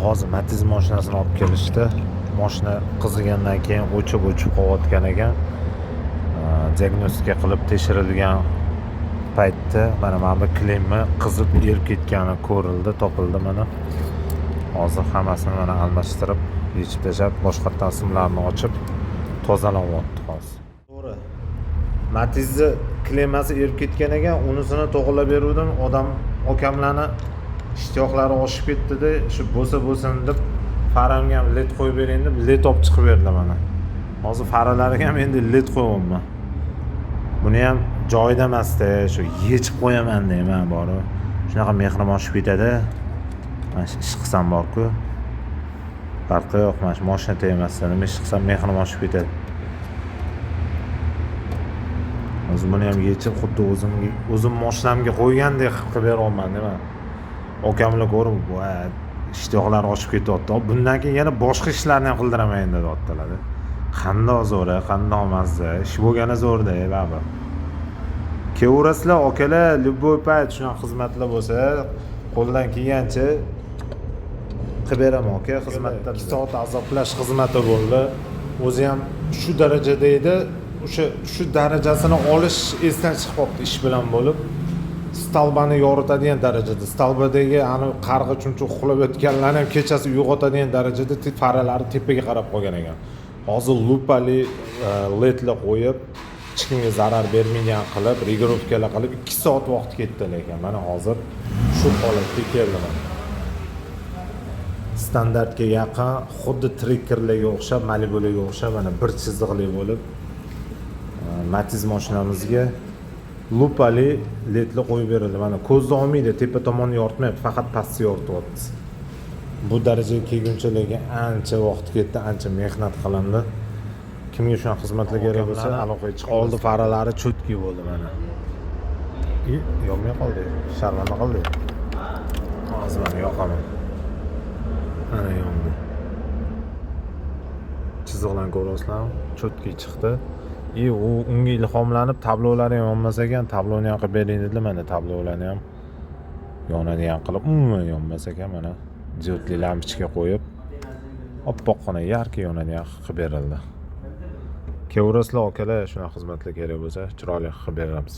Hozir Matiz mashinasini olib kelishdi. Mashina qizigandan keyin o'chib qolayotgan ekan. Diagnostika qilib tekshirilgan paytda mana bu klemma qizib erib ketgani ko'rildi, topildi mana. Hozir hammasini mana almashtirib, yechib tashlab, boshqatdan simlarini ochib tozalanyapti hozir. To'g'ri. Matizning klemmasi erib ketgan ekan, unisini to'g'rilab beruvdim. Odam okamlarni ishtiyoqlari oshib ketdi-da, shu bo'lsa deb faramga ham led qo'yib bering deb led olib chiqib berdilar mana. Hozir faralariga ham endi led qo'yapman. Buni ham joyida emasda, shu yechib qo'yaman deyman bori. Shunaqa mehrim oshib ketadi. Mana shu ish qilsam bor-ku. Farqi yo'q, mana shu mashina tegmasdan nima ish qilsam mehrim oshib ketadi. O'zim buni ham yechib xuddi o'zim mashinamga qo'ygandek qilib beryapman deyman. Okamlar ko'rib, "Voy, ishtiyoqlar oshib ketyapti. Bundan keyin yana boshqa ishlarni ham qildiraman" deyaptilar. Qandoq zo'r, qandoq mazza, ish bo'lgani zo'rda, baribir. Kelaverasizlar, okalar, любой payt shunaqa xizmatlar bo'lsa, qo'ldan kelgancha qilib beraman, aka. Xizmatda 2 soat azoblash xizmati bo'ldi. O'zi ham shu darajada edi. Shu darajasini olish esdan chiqib qoldi ish bilan bo'lib. Stalbani yoritadigan darajada, stalbadagi ani qarg'i chumchuq uxlab yotganlarni ham kechasi uyg'otadigan darajada faralari tepaga qarab qolgan ekan. Hozir lupali ledlar qo'yib, hech kimga zarar bermaydigan qilib, regirovkalar qilib 2 soat vaqt ketdi lekin mana hozir shu holatga keldim. Standartga yaqin, xuddi trikkerlarga o'xshab, Malibularga o'xshab mana bir chiziqli bo'lib Matiz mashinamizga lupali ledlar qo'yib berildi. Mana ko'zni olmaydi, tepa tomonni yoritmayapti, faqat pastni yorityapti. Bu darajaga kelguncha lekin ancha vaqt ketdi, ancha mehnat qilindi. Kimga shunaqa xizmatlar kerak bo'lsa, aloqaga chiqib oldi, faralari cho'tki bo'ldi mana. Yonmay qoldi, sharmanda qoldi. Hozir mana yoqaman. Mana yondi. Chiziqlarni ko'rasizlarmi? Cho'tki chiqdi. U unga ilhomlanib tablolari ham yonmas ekan, tabloni ham qilib bering dedilar. Mana tablolarni ham yonadigan qilib, umuman yonmas ekan mana. Diodli lampochka qo'yib, oppoqqina yarki yonadigan qilib berildi. Kelaverasizlar, okalar, shunaqa xizmatlar kerak bo'lsa, chiroyli qilib beramiz.